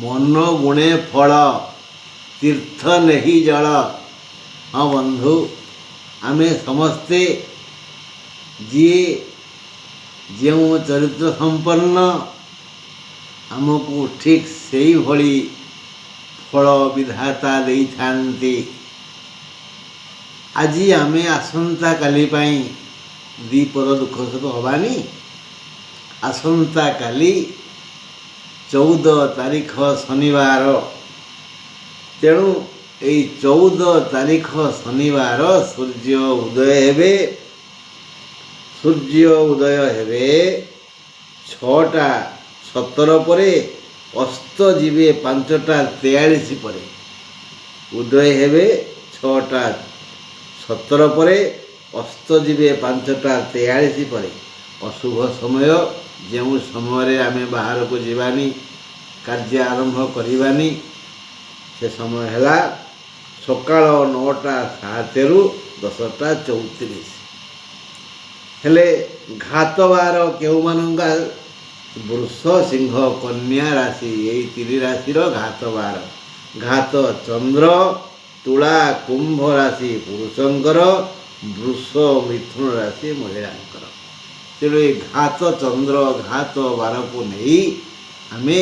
ମନ ଗୁଣେ ଫଳ ତୀର୍ଥ ନେହି ଜଳ। ହଁ ବନ୍ଧୁ, ଆମେ ସମସ୍ତେ ଯିଏ ଯେଉଁ ଚରିତ୍ର ସମ୍ପନ୍ନ ଆମକୁ ଠିକ୍ ସେଇଭଳି ଫଳ ବିଧାତା ଦେଇଥାନ୍ତି। ଆଜି ଆମେ ଆସନ୍ତାକାଲି ପାଇଁ ଦ୍ୱିପଦ ଦୁଃଖ ସୁଖ ହେବାନି। ଆସନ୍ତାକାଲି 14 ତାରିଖ ଶନିବାର, ତେଣୁ ଏଇ 14 ତାରିଖ ଶନିବାର ସୂର୍ଯ୍ୟ ଉଦୟ ହେବେ। ସୂର୍ଯ୍ୟ ଉଦୟ ହେବେ 6ଟା 17 ପରେ, ଅସ୍ତ ଯିବେ 5ଟା 43 ପରେ। ଉଦୟ ହେବେ 6ଟା 17 ପରେ, ଅସ୍ତ ଯିବେ 5ଟା 43 ପରେ। ଅଶୁଭ ସମୟ, ଯେଉଁ ସମୟରେ ଆମେ ବାହାରକୁ ଯିବାନି, କାର୍ଯ୍ୟ ଆରମ୍ଭ କରିବାନି, ସେ ସମୟ ହେଲା ସକାଳ 9ଟା 7ରୁ 10ଟା 34। ହେଲେ ଘାତବାର କେଉଁମାନଙ୍କ? ବୃଷ, ସିଂହ, କନ୍ୟା ରାଶି, ଏଇ 3 ରାଶିର ଘାତବାର। ଘାତ ଚନ୍ଦ୍ର ତୁଳା କୁମ୍ଭ ରାଶି ପୁରୁଷଙ୍କର, ବୃଷ ମିଥୁନ ରାଶି ମହିଳାଙ୍କର। ତେଣୁ ଏ ଘାତ ଚନ୍ଦ୍ର ଘାତ ବାରକୁ ନେଇ ଆମେ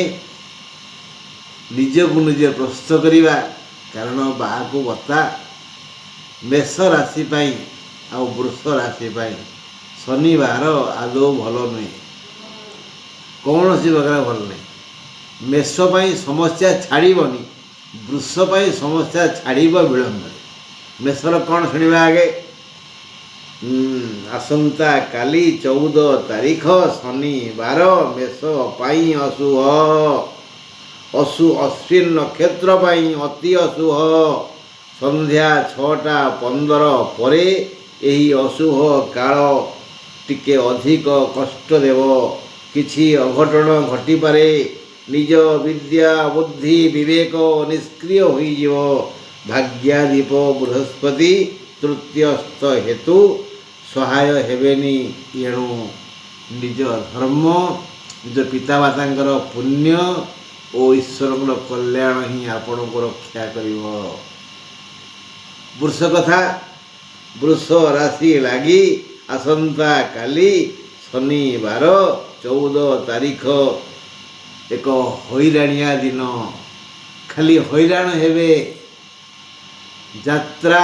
ନିଜକୁ ନିଜେ ପ୍ରସ୍ତୁତ କରିବା। କାରଣ ବାହାକୁ ବତା ମେଷ ରାଶି ପାଇଁ ଆଉ ବୃଷ ରାଶି ପାଇଁ ଶନିବାର ଆଦୌ ଭଲ ନୁହେଁ, କୌଣସି ପ୍ରକାର ଭଲ ନାହିଁ। ମେଷ ପାଇଁ ସମସ୍ୟା ଛାଡ଼ିବନି, ବୃଷ ପାଇଁ ସମସ୍ୟା ଛାଡ଼ିବ ବିଳମ୍ବରେ। ମେଷର କ'ଣ ଶୁଣିବା ଆଗେ? ଆସନ୍ତାକାଲି 14 ତାରିଖ ଶନିବାର ମେଷ ପାଇଁ ଅଶୁଭ। ଅଶ୍ୱିନ ନକ୍ଷତ୍ର ପାଇଁ ଅତି ଅଶୁଭ। ସନ୍ଧ୍ୟା 6ଟା 15 ପରେ ଏହି ଅଶୁଭ କାଳ ଟିକେ ଅଧିକ କଷ୍ଟ ଦେବ। କିଛି ଅଘଟଣ ଘଟିପାରେ। ନିଜ ବିଦ୍ୟା ବୁଦ୍ଧି ବିବେକ ନିଷ୍କ୍ରିୟ ହୋଇଯିବ। ଭାଗ୍ୟାଧିପ ବୃହସ୍ପତି ତୃତୀୟସ୍ଥ ହେତୁ ସହାୟ ହେବେନି। ଏଣୁ ନିଜ ଧର୍ମ, ନିଜ ପିତାମାତାଙ୍କର ପୁଣ୍ୟ ଓ ଈଶ୍ୱରଙ୍କର କଲ୍ୟାଣ ହିଁ ଆପଣଙ୍କୁ ରକ୍ଷା କରିବ। ବୃଷ କଥା, ବୃଷ ରାଶି ଲାଗି ଆସନ୍ତାକାଲି ଶନିବାର 14 ତାରିଖ ଏକ ହଇରାଣିଆ ଦିନ। ଖାଲି ହଇରାଣ ହେବେ। ଯାତ୍ରା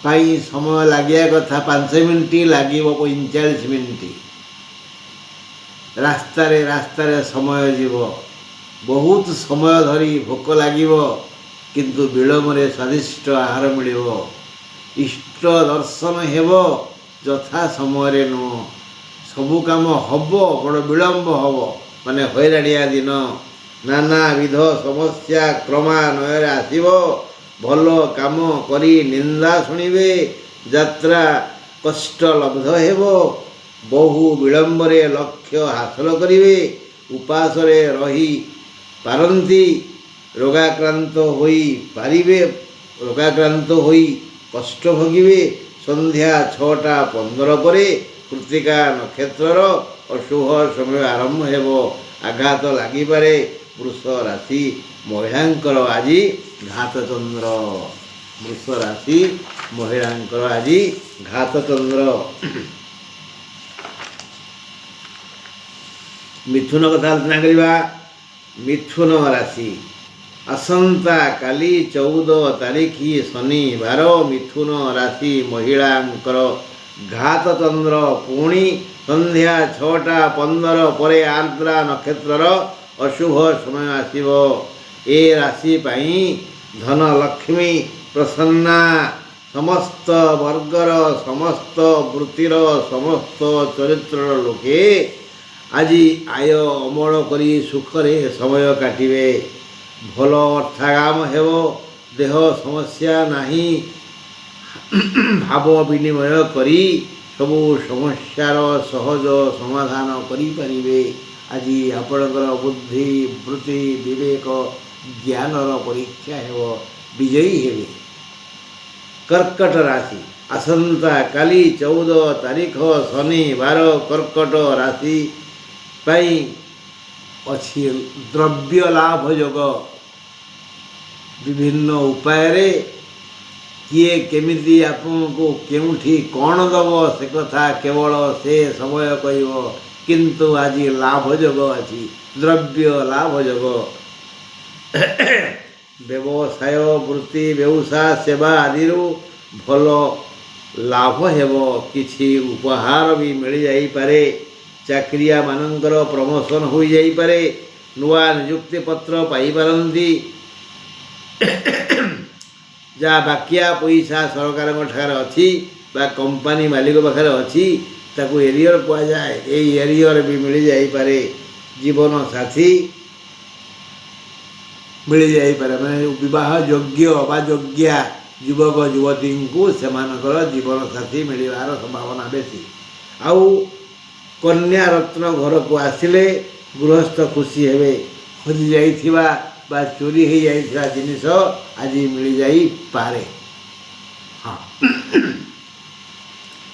ପାଇଁ ସମୟ ଲାଗିବା କଥା 5 ମିନିଟ୍, ଲାଗିବ 45 ମିନିଟ୍। ରାସ୍ତାରେ ସମୟ ଯିବ। ବହୁତ ସମୟ ଧରି ଭୋକ ଲାଗିବ, କିନ୍ତୁ ବିଳମ୍ବରେ ସ୍ୱାଦିଷ୍ଟ ଆହାର ମିଳିବ। ଇଷ୍ଟ ଦର୍ଶନ ହେବ, ଯଥା ସମୟରେ ନୁହଁ। ସବୁ କାମ ହେବ, ବଡ଼ ବିଳମ୍ବ ହେବ, ମାନେ ହଇରାଣିଆ ଦିନ। ନାନାବିଧ ସମସ୍ୟା କ୍ରମାନ୍ୱୟରେ ଆସିବ। ଭଲ କାମ କରି ନିନ୍ଦା ଶୁଣିବେ। ଯାତ୍ରା କଷ୍ଟଲବ୍ଧ ହେବ। ବହୁ ବିଳମ୍ବରେ ଲକ୍ଷ୍ୟ ହାସଲ କରିବେ। ଉପାସରେ ରହି ପାରନ୍ତି। ରୋଗାକ୍ରାନ୍ତ ହୋଇ କଷ୍ଟ ଭୋଗିବେ। ସନ୍ଧ୍ୟା 6ଟା 15 ପରେ କୃତ୍ତିକା ନକ୍ଷତ୍ରର ଅଶୁଭ ସମୟ ଆରମ୍ଭ ହେବ। ଆଘାତ ଲାଗିପାରେ। ବୃଷ ରାଶି ମହିଳାଙ୍କର ଆଜି ଘାତଚନ୍ଦ୍ର। ବୃଷ ରାଶି ମହିଳାଙ୍କର ଆଜି ଘାତଚନ୍ଦ୍ର। ମିଥୁନ କଥା ଆଲୋଚନା କରିବା। ମିଥୁନ ରାଶି ଆସନ୍ତାକାଲି 14 ତାରିଖ ଶନିବାର ମିଥୁନ ରାଶି ମହିଳାଙ୍କର ଘାତଚନ୍ଦ୍ର। ପୁଣି ସନ୍ଧ୍ୟା 6ଟା 15 ପରେ ଆର୍ଦ୍ରା ନକ୍ଷତ୍ରର ଅଶୁଭ ସମୟ ଆସିବ। ଏ ରାଶି ପାଇଁ ଧନଲକ୍ଷ୍ମୀ ପ୍ରସନ୍ନା। ସମସ୍ତ ବର୍ଗର, ସମସ୍ତ ବୃତ୍ତିର, ସମସ୍ତ ଚରିତ୍ରର ଲୋକେ ଆଜି ଆୟ ଅମଳ କରି ସୁଖରେ ସମୟ କାଟିବେ। ଭଲ ଅର୍ଥାଗାମ ହେବ। ଦେହ ସମସ୍ୟା ନାହିଁ। ଭାବ ବିନିମୟ କରି ସବୁ ସମସ୍ୟାର ସହଜ ସମାଧାନ କରିପାରିବେ। ଆଜି ଆପଣଙ୍କର ବୁଦ୍ଧି ବୃତ୍ତି ବିବେକ ଜ୍ଞାନର ପରୀକ୍ଷା ହେବ, ବିଜୟୀ ହେବେ। କର୍କଟ ରାଶି ଆସନ୍ତାକାଲି 14 ତାରିଖ ଶନିବାର କର୍କଟ ରାଶି ପାଇଁ ଅଛି ଦ୍ରବ୍ୟ ଲାଭ ଯୋଗ। ବିଭିନ୍ନ ଉପାୟରେ କିଏ କେମିତି ଆପଣଙ୍କୁ କେଉଁଠି କ'ଣ ଦେବ ସେ କଥା କେବଳ ସେ ସମୟ କହିବ। କିନ୍ତୁ ଆଜି ଲାଭ ଯୋଗ ଅଛି, ଦ୍ରବ୍ୟ ଲାଭ ଯୋଗ। ବ୍ୟବସାୟ ବୃତ୍ତି ବ୍ୟବସାୟ ସେବା ଆଦିରୁ ଭଲ ଲାଭ ହେବ। କିଛି ଉପହାର ବି ମିଳିଯାଇପାରେ। ଚାକିରିଆମାନଙ୍କର ପ୍ରମୋସନ୍ ହୋଇଯାଇପାରେ। ନୂଆ ନିଯୁକ୍ତି ପତ୍ର ପାଇପାରନ୍ତି। ଯାହା ବାକିଆ ପଇସା ସରକାରଙ୍କ ଠାରେ ଅଛି ବା କମ୍ପାନୀ ମାଲିକ ପାଖରେ ଅଛି ତାକୁ ଏରିୟର କୁହାଯାଏ। ଏଇ ଏରିୟର ବି ମିଳିଯାଇପାରେ। ଜୀବନ ସାଥୀ ମିଳିଯାଇପାରେ। ମାନେ ବିବାହ ଯୋଗ୍ୟ ବା ଯୋଗ୍ୟା ଯୁବକ ଯୁବତୀଙ୍କୁ ସେମାନଙ୍କର ଜୀବନ ସାଥୀ ମିଳିବାର ସମ୍ଭାବନା ବେଶୀ। ଆଉ କନ୍ୟା ରତ୍ନ ଘରକୁ ଆସିଲେ ଗୃହସ୍ଥ ଖୁସି ହେବେ। ହଜି ଯାଇଥିବା ବା ଚୋରି ହୋଇଯାଇଥିବା ଜିନିଷ ଆଜି ମିଳିଯାଇପାରେ। ହଁ,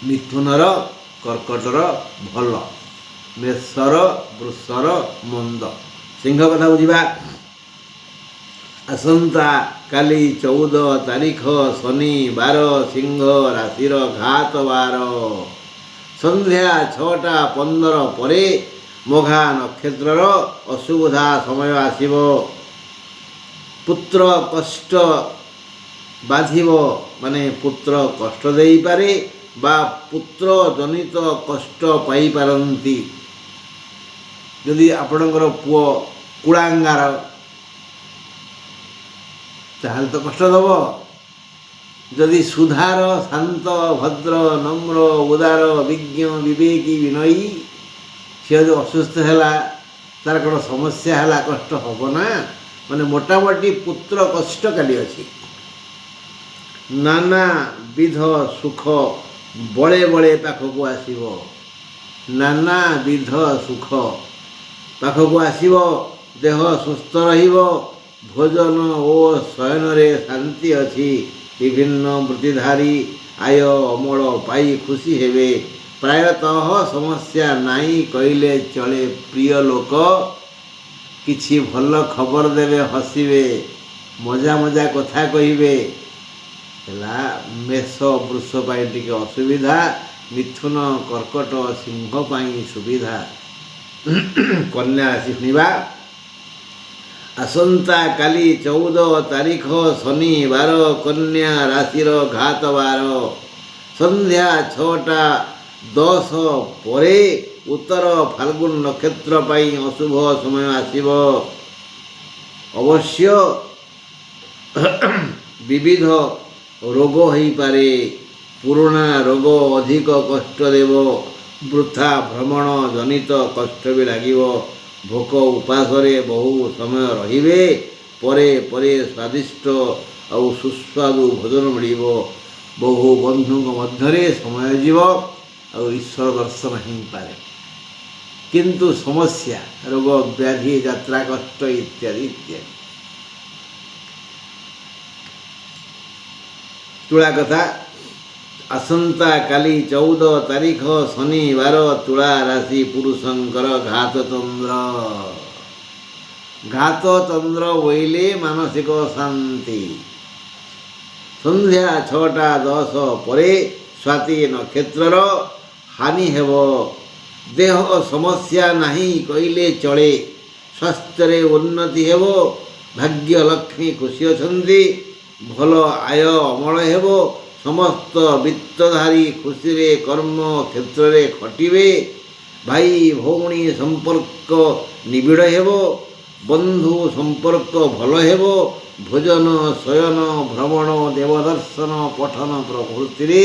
ମିଥୁନର କର୍କଟର ଭଲ, ମେଷର ବୃଷର ମନ୍ଦ। ସିଂହ କଥା ବୁଝିବା। ଆସନ୍ତା କାଲି 14 ତାରିଖ ଶନିବାର, ସିଂହ ରାଶିର ଘାତ ବାର। ସନ୍ଧ୍ୟା 6ଟା 15 ପରେ ମଘା ନକ୍ଷତ୍ରର ଅସୁବିଧା ସମୟ ଆସିବ। ପୁତ୍ର କଷ୍ଟ ବାଧିବ, ମାନେ ପୁତ୍ର କଷ୍ଟ ଦେଇପାରେ ବା ପୁତ୍ର ଜନିତ କଷ୍ଟ ପାଇପାରନ୍ତି। ଯଦି ଆପଣଙ୍କର ପୁଅ କୁଳାଙ୍ଗାର ତାହେଲେ ତ କଷ୍ଟ ଦେବ। ଯଦି ସୁଧାର, ଶାନ୍ତ, ଭଦ୍ର, ନମ୍ର, ଉଦାର, ବିଜ୍ଞ, ବିବେକୀ, ବିନୟୀ, ସେ ଯଦି ଅସୁସ୍ଥ ହେଲା ତାର କ'ଣ ସମସ୍ୟା ହେଲା, କଷ୍ଟ ହେବ ନା। ମାନେ ମୋଟାମୋଟି ପୁତ୍ର କଷ୍ଟ କାଲି ଅଛି। ନାନାବିଧ ସୁଖ ବଳେ ବଳେ ପାଖକୁ ଆସିବ। ନାନାବିଧ ସୁଖ ପାଖକୁ ଆସିବ। ଦେହ ସୁସ୍ଥ ରହିବ। ଭୋଜନ ଓ ଶୟନରେ ଶାନ୍ତି ଅଛି। ବିଭିନ୍ନ ବୃତ୍ତିଧାରୀ ଆୟ ଅମଳ ପାଇ ଖୁସି ହେବେ। ପ୍ରାୟତଃ ସମସ୍ୟା ନାହିଁ କହିଲେ ଚଳେ। ପ୍ରିୟ ଲୋକ କିଛି ଭଲ ଖବର ଦେବେ, ହସିବେ, ମଜା ମଜା କଥା କହିବେ। ହେଲା ମେଷ ବୃଷ ପାଇଁ ଟିକେ ଅସୁବିଧା। ମିଥୁନ କର୍କଟ ସିଂହ ପାଇଁ ସୁବିଧା। କନ୍ୟା ରାଶି ଶୁଣିବା। ଆସନ୍ତା କାଲି 14 ତାରିଖ ଶନିବାର, କନ୍ୟା ରାଶିର ଘାତ ବାର। ସନ୍ଧ୍ୟା 6ଟା 10 ପରେ ଉତ୍ତର ଫାଲ୍ଗୁନ ନକ୍ଷତ୍ର ପାଇଁ ଅଶୁଭ ସମୟ ଆସିବ। ଅବଶ୍ୟ ବିବିଧ ରୋଗ ହୋଇପାରେ। ପୁରୁଣା ରୋଗ ଅଧିକ କଷ୍ଟ ଦେବ। ବୃଥା ଭ୍ରମଣ ଜନିତ କଷ୍ଟ ବି ଲାଗିବ। ଭୋକ ଉପାସରେ ବହୁ ସମୟ ରହିବେ। ପରେ ପରେ ସ୍ୱାଦିଷ୍ଟ ଆଉ ସୁସ୍ୱାଦୁ ଭୋଜନ ମିଳିବ। ବହୁ ବନ୍ଧୁଙ୍କ ମଧ୍ୟରେ ସମୟ ଯିବ ଆଉ ଈଶ୍ୱର ଦର୍ଶନ ହେଇପାରେ। କିନ୍ତୁ ସମସ୍ୟା, ରୋଗ ବ୍ୟାଧି, ଯାତ୍ରା କଷ୍ଟ ଇତ୍ୟାଦି ଇତ୍ୟାଦି। ତୁଳା କଥା। ଆସନ୍ତା କାଲି 14 ତାରିଖ ଶନିବାର, ତୁଳା ରାଶି ପୁରୁଷଙ୍କର ଘାତ ଚନ୍ଦ୍ର। ଘାତ ଚନ୍ଦ୍ର ବୋଇଲେ ମାନସିକ ଶାନ୍ତି। ସନ୍ଧ୍ୟା 6ଟା 10 ପରେ ସ୍ୱାତି ନକ୍ଷତ୍ରର ହାନି ହେବ। ଦେହ ସମସ୍ୟା ନାହିଁ କହିଲେ ଚଳେ। ସ୍ୱାସ୍ଥ୍ୟରେ ଉନ୍ନତି ହେବ। ଭାଗ୍ୟ ଲକ୍ଷ୍ମୀ ଖୁସି ଅଛନ୍ତି। ଭଲ ଆୟ ଅମଳ ହେବ। ସମସ୍ତ ବିତ୍ତଧାରୀ ଖୁସିରେ କର୍ମ କ୍ଷେତ୍ରରେ ଖଟିବେ। ଭାଇ ଭଉଣୀ ସମ୍ପର୍କ ନିବିଡ଼ ହେବ। ବନ୍ଧୁ ସମ୍ପର୍କ ଭଲ ହେବ। ଭୋଜନ, ଶୟନ, ଭ୍ରମଣ, ଦେବଦର୍ଶନ, ପଠନ ପ୍ରଭୃତିରେ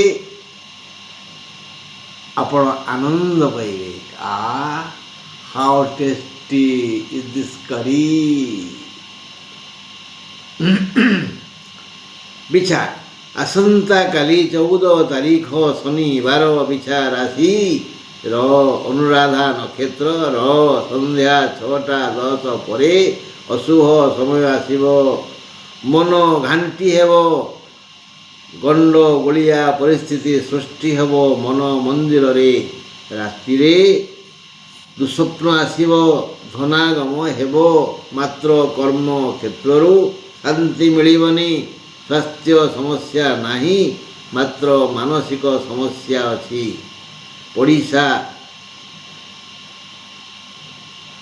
ଆପଣ ଆନନ୍ଦ ପାଇବେ। ହାଉ ଟେଷ୍ଟି ଇଜ୍ ଦିସ୍ କରି। ବିଛା। ଆସନ୍ତା କାଲି 14 ତାରିଖ ଶନିବାର, ବିଛା ରାଶିର ଅନୁରାଧା ନକ୍ଷତ୍ରର ସନ୍ଧ୍ୟା 6ଟା 10 ପରେ ଅଶୁଭ ସମୟ ଆସିବ। ମନ ଘାଣ୍ଟି ହେବ। ଗଣ୍ଡଗୋଳିଆ ପରିସ୍ଥିତି ସୃଷ୍ଟି ହେବ ମନ ମନ୍ଦିରରେ। ରାତିରେ ଦୁଃସ୍ୱପ୍ନ ଆସିବ, ଧନାଗମ ହେବ, ମାତ୍ର କର୍ମ କ୍ଷେତ୍ରରୁ ଶାନ୍ତି ମିଳିବନି। ସ୍ୱାସ୍ଥ୍ୟ ସମସ୍ୟା ନାହିଁ, ମାତ୍ର ମାନସିକ ସମସ୍ୟା ଅଛି। ପଡ଼ିଶା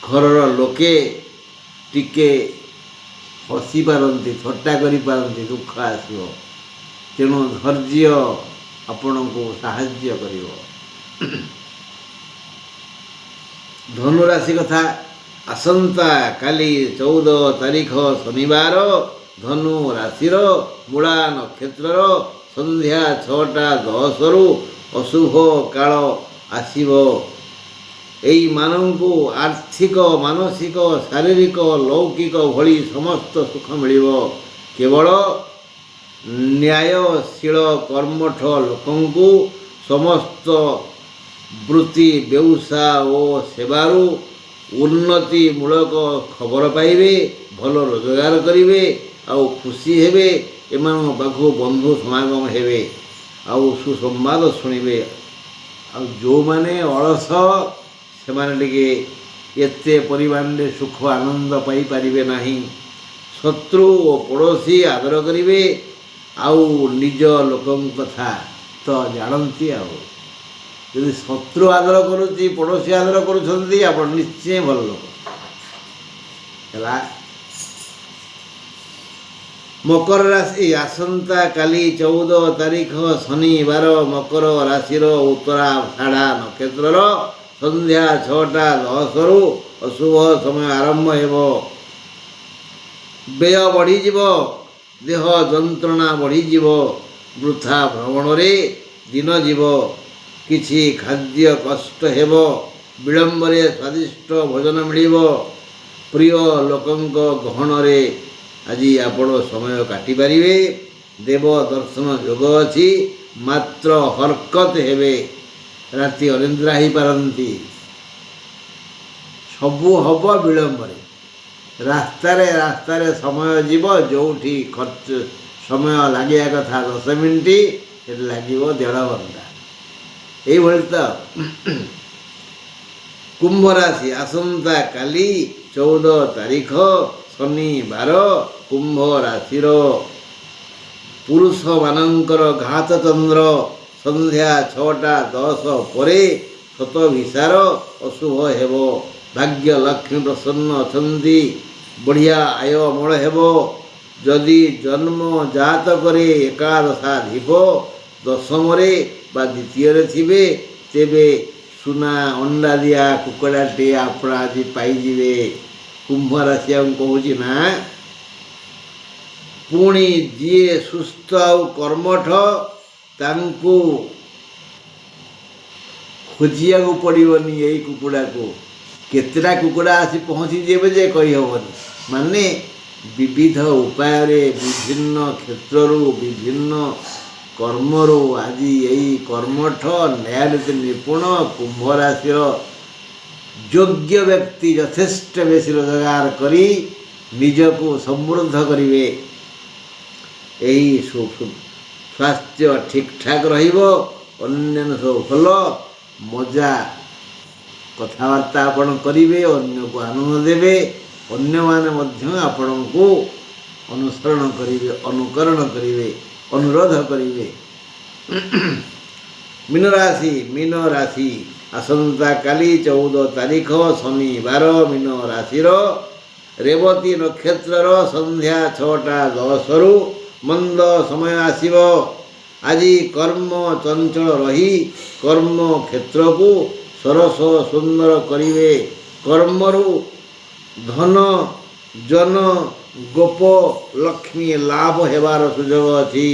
ଘରର ଲୋକେ ଟିକେ ହସିପାରନ୍ତି, ଥଟ୍ଟା କରିପାରନ୍ତି, ଦୁଃଖ ଆସିବ। ତେଣୁ ଧୈର୍ଯ୍ୟ ଆପଣଙ୍କୁ ସାହାଯ୍ୟ କରିବ। ଧନୁରାଶି କଥା, ଆସନ୍ତା କାଲି 14 ତାରିଖ ଶନିବାର ଧନୁ ରାଶିର ମୂଳା ନକ୍ଷତ୍ରର ସନ୍ଧ୍ୟା 6ଟା 10ରୁ ଅଶୁଭ କାଳ ଆସିବ। ଏଇମାନଙ୍କୁ ଆର୍ଥିକ, ମାନସିକ, ଶାରୀରିକ, ଲୌକିକ ଭଳି ସମସ୍ତ ସୁଖ ମିଳିବ। କେବଳ ନ୍ୟାୟଶୀଳ କର୍ମଠ ଲୋକଙ୍କୁ ସମସ୍ତ ବୃତ୍ତି, ବ୍ୟବସାୟ ଓ ସେବାରୁ ଉନ୍ନତିମୂଳକ ଖବର ପାଇବେ, ଭଲ ରୋଜଗାର କରିବେ ଆଉ ଖୁସି ହେବେ। ଏମାନଙ୍କ ପାଖକୁ ବନ୍ଧୁ ସମାଗମ ହେବେ ଆଉ ସୁସମ୍ବାଦ ଶୁଣିବେ। ଆଉ ଯେଉଁମାନେ ଅଳସ ସେମାନେ ଟିକେ ଏତେ ପରିମାଣରେ ସୁଖ ଆନନ୍ଦ ପାଇପାରିବେ ନାହିଁ। ଶତ୍ରୁ ଓ ପଡ଼ୋଶୀ ଆଦର କରିବେ ଆଉ ନିଜ ଲୋକଙ୍କ କଥା ତ ଜାଣନ୍ତି। ଆଉ ଯଦି ଶତ୍ରୁ ଆଦର କରୁଛି, ପଡ଼ୋଶୀ ଆଦର କରୁଛନ୍ତି, ଆପଣ ନିଶ୍ଚୟ ଭଲ ଲୋକ ହେଲା। ମକର ରାଶି, ଆସନ୍ତା କାଲି 14 ତାରିଖ ଶନିବାର ମକର ରାଶିର ଉତ୍ତରାଷାଢ଼ା ନକ୍ଷତ୍ରର ସନ୍ଧ୍ୟା 6ଟା 10ରୁ ଅଶୁଭ ସମୟ ଆରମ୍ଭ ହେବ। ବ୍ୟୟ ବଢ଼ିଯିବ, ଦେହ ଯନ୍ତ୍ରଣା ବଢ଼ିଯିବ, ବୃଥା ଭ୍ରମଣରେ ଦିନ ଯିବ। କିଛି ଖାଦ୍ୟ କଷ୍ଟ ହେବ, ବିଳମ୍ବରେ ସ୍ୱାଦିଷ୍ଟ ଭୋଜନ ମିଳିବ। ପ୍ରିୟ ଲୋକଙ୍କ ଗହଣରେ ଆଜି ଆପଣ ସମୟ କାଟିପାରିବେ। ଦେବ ଦର୍ଶନ ଯୋଗ ଅଛି, ମାତ୍ର ହରକତ ହେବେ, ରାତି ଅନିଦ୍ରା ହୋଇପାରନ୍ତି। ସବୁ ହେବ ବିଳମ୍ବରେ। ରାସ୍ତାରେ ସମୟ ଯିବ, ଯେଉଁଠି ଖର୍ଚ୍ଚ ସମୟ ଲାଗିବା କଥା 10 ମିନିଟ୍, ସେଠି ଲାଗିବ 1.5 ଘଣ୍ଟା। ଏଇଭଳି ତ। କୁମ୍ଭ ରାଶି, ଆସନ୍ତା କାଲି 14 ତାରିଖ ଶନିବାର କୁମ୍ଭ ରାଶିର ପୁରୁଷମାନଙ୍କର ଘାତ ଚନ୍ଦ୍ର ସନ୍ଧ୍ୟା 6ଟା 10 ପରେ ଶତଭିସାର ଅଶୁଭ ହେବ। ଭାଗ୍ୟ ଲକ୍ଷ୍ମୀ ପ୍ରସନ୍ନ ଅଛନ୍ତି, ବଢ଼ିଆ ଆୟ ଅମଳ ହେବ। ଯଦି ଜନ୍ମ ଜାତକରେ ଏକାଦଶାଧିପ ଦଶମରେ ବା ଦ୍ୱିତୀୟରେ ଥିବେ, ତେବେ ସୁନା ଅଣ୍ଡା ଦିଆ କୁକୁଡ଼ାଟିଏ ଆପଣ ଆଜି ପାଇଯିବେ। କୁମ୍ଭ ରାଶିଆଙ୍କୁ କହୁଛି ନା, ପୁଣି ଯିଏ ସୁସ୍ଥ ଆଉ କର୍ମଠ ତାଙ୍କୁ ଖୋଜିବାକୁ ପଡ଼ିବନି ଏଇ କୁକୁଡ଼ାକୁ। କେତେଟା କୁକୁଡ଼ା ଆସି ପହଞ୍ଚିଯିବେ ଯେ କହିହେବନି। ମାନେ ବିବିଧ ଉପାୟରେ, ବିଭିନ୍ନ କ୍ଷେତ୍ରରୁ, ବିଭିନ୍ନ କର୍ମରୁ ଆଜି ଏଇ କର୍ମଠ, ନ୍ୟାୟନୀତି ନିପୁଣ କୁମ୍ଭ ରାଶିର ଯୋଗ୍ୟ ବ୍ୟକ୍ତି ଯଥେଷ୍ଟ ବେଶୀ ରୋଜଗାର କରି ନିଜକୁ ସମୃଦ୍ଧ କରିବେ। ଏହି ସ୍ୱାସ୍ଥ୍ୟ ଠିକ୍ଠାକ୍ ରହିବ, ଅନ୍ୟାନ୍ୟ ସବୁ ଭଲ, ମଜା କଥାବାର୍ତ୍ତା ଆପଣ କରିବେ, ଅନ୍ୟକୁ ଆନନ୍ଦ ଦେବେ, ଅନ୍ୟମାନେ ମଧ୍ୟ ଆପଣଙ୍କୁ ଅନୁସରଣ କରିବେ, ଅନୁକରଣ କରିବେ, ଅନୁରୋଧ କରିବେ। ମୀନ ରାଶି, ଆସନ୍ତା କାଲି 14 ତାରିଖ ଶନିବାର ମୀନ ରାଶିର ରେବତୀ ନକ୍ଷତ୍ରର ସନ୍ଧ୍ୟା 6ଟା 10ରୁ ମନ୍ଦ ସମୟ ଆସିବ। ଆଜି କର୍ମ ଚଞ୍ଚଳ ରହି କର୍ମ କ୍ଷେତ୍ରକୁ ସରସ ସୁନ୍ଦର କରିବେ। କର୍ମରୁ ଧନ, ଜନ, ଗୋପ, ଲକ୍ଷ୍ମୀ ଲାଭ ହେବାର ସୁଯୋଗ ଅଛି।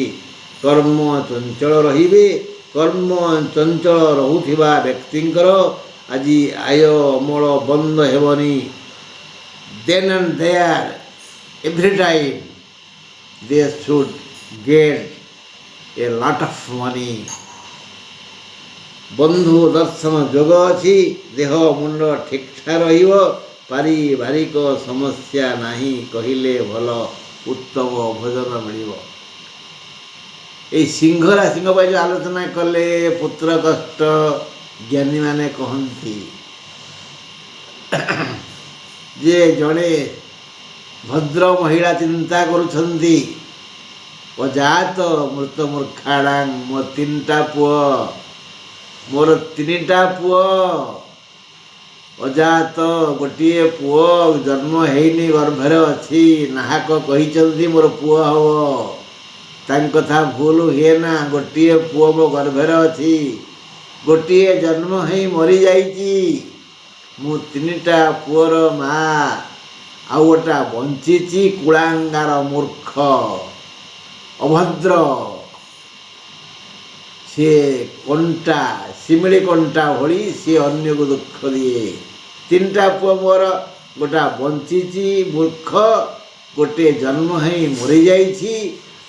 କର୍ମ ଚଞ୍ଚଳ ରହିବେ। କର୍ମ ଚଞ୍ଚଳ ରହୁଥିବା ବ୍ୟକ୍ତିଙ୍କର ଆଜି ଆୟ ଅମଳ ବନ୍ଦ ହେବନି। Then and there every time they should get a lot of money. ବନ୍ଧୁ ଦର୍ଶନ ଯୋଗ ଅଛି, ଦେହ ମୁଣ୍ଡ ଠିକ୍ଠାକ୍ ରହିବ, ପାରିବାରିକ ସମସ୍ୟା ନାହିଁ କହିଲେ ଭଲ, ଉତ୍ତମ ଭୋଜନ ମିଳିବ। ଏଇ ସିଂହ ରାଶିଙ୍କ ପାଇଁ ଯେଉଁ ଆଲୋଚନା କଲେ, ପୁତ୍ର କଷ୍ଟ ଜ୍ଞାନୀମାନେ କହନ୍ତି ଯେ ଜଣେ ଭଦ୍ର ମହିଳା ଚିନ୍ତା କରୁଛନ୍ତି ଅଜାତ ମୃତ ମୂର୍ଖାଣାଂ, ମୋ ତିନିଟା ପୁଅ, ମୋର ତିନିଟା ପୁଅ, ଅଜାତ ଗୋଟିଏ ପୁଅ ଜନ୍ମ ହେଇନି ଗର୍ଭରେ ଅଛି, ନାହାକ କହିଛନ୍ତି ମୋର ପୁଅ ହବ, ତାଙ୍କ କଥା ଭୁଲ ହୁଏ ନା। ଗୋଟିଏ ପୁଅ ମୋ ଗର୍ଭରେ ଅଛି, ଗୋଟିଏ ଜନ୍ମ ହେଇ ମରିଯାଇଛି, ମୁଁ ତିନିଟା ପୁଅର ମା, ଆଉ ଗୋଟା ବଞ୍ଚିଛି କୁଳାଙ୍ଗାର ମୂର୍ଖ ଅଭଦ୍ର, ସିଏ କଣ୍ଟା ଶିମିଳି କଣ୍ଟା ଭଳି ସିଏ ଅନ୍ୟକୁ ଦୁଃଖ ଦିଏ। ତିନିଟା ପୁଅ ମୋର, ଗୋଟା ବଞ୍ଚିଛି ମୂର୍ଖ, ଗୋଟିଏ ଜନ୍ମ ହେଇ ମରିଯାଇଛି,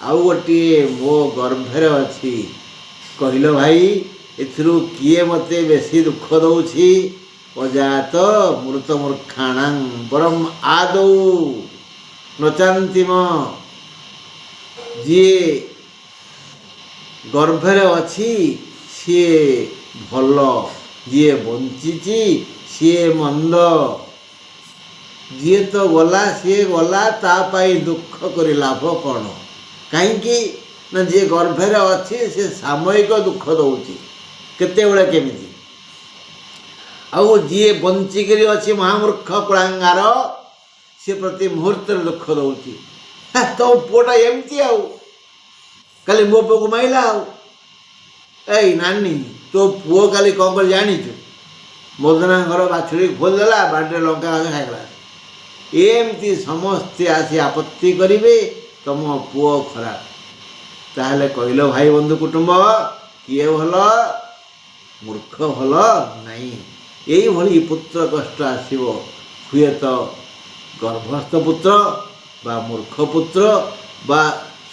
ଆଉ ଗୋଟିଏ ମୋ ଗର୍ଭରେ ଅଛି। କହିଲ ଭାଇ ଏଥିରୁ କିଏ ମୋତେ ବେଶୀ ଦୁଃଖ ଦେଉଛି? ଅଜାତ ମୃତ ମୂର୍ଖାଣାଂ ବରଂ ଆଦୌ ନଚାନ୍ତିମ, ଯିଏ ଗର୍ଭରେ ଅଛି ସିଏ ଭଲ, ଯିଏ ବଞ୍ଚିଛି ସିଏ ମନ୍ଦ। ଯିଏ ତ ଗଲା ସିଏ ଗଲା, ତା ପାଇଁ ଦୁଃଖ କରି ଲାଭ କ'ଣ? କାହିଁକି ନା ଯିଏ ଗର୍ଭରେ ଅଛି ସେ ସାମୟିକ ଦୁଃଖ ଦେଉଛି, କେତେବେଳେ କେମିତି। ଆଉ ଯିଏ ବଞ୍ଚିକିରି ଅଛି ମହାମୂର୍ଖ କୁଳାଙ୍ଗାର, ସିଏ ପ୍ରତି ମୁହୂର୍ତ୍ତରେ ଦୁଃଖ ଦେଉଛି। ତୋ ପୁଅଟା ଏମିତି, ଆଉ କାଲି ମୋ ପୁଅକୁ ମାଇଲା। ଆଉ ଏଇ ନାନୀ, ତୋ ପୁଅ କାଲି କ'ଣ କରି ଜାଣିଛୁ? ମଦନା ଘର ବାଛୁରୀ ଖୋଲିଦେଲା, ବାଡ଼ିରେ ଲଙ୍କା ଘାସ ଖାଇଗଲା। ଏମିତି ସମସ୍ତେ ଆସି ଆପତ୍ତି କରିବେ ତମ ପୁଅ ଖରାପ। ତାହେଲେ କହିଲ ଭାଇ ବନ୍ଧୁ କୁଟୁମ୍ବ, କିଏ ଭଲ? ମୂର୍ଖ ଭଲ ନାହିଁ। ଏଇଭଳି ପୁତ୍ର କଷ୍ଟ ଆସିବ, ହୁଏତ ଗର୍ଭସ୍ଥ ପୁତ୍ର ବା ମୂର୍ଖ ପୁତ୍ର ବା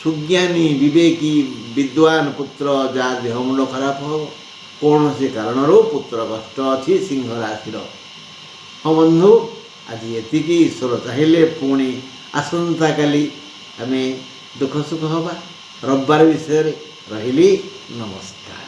ସୁଜ୍ଞାନୀ ବିବେକୀ ବିଦ୍ୱାନ ପୁତ୍ର, ଯାହା ଦେହ ମୁଣ୍ଡ ଖରାପ ହେବ। କୌଣସି କାରଣରୁ ପୁତ୍ର କଷ୍ଟ ଅଛି ସିଂହ ରାଶିର। ହଁ ବନ୍ଧୁ, ଆଜି ଏତିକି। ଈଶ୍ୱର ଚାହିଁଲେ ପୁଣି ଆସନ୍ତାକାଲି ଆମେ ଦୁଃଖ ସୁଖ ହେବା ରବିବାର ବିଷୟରେ। ରହିଲି, ନମସ୍କାର।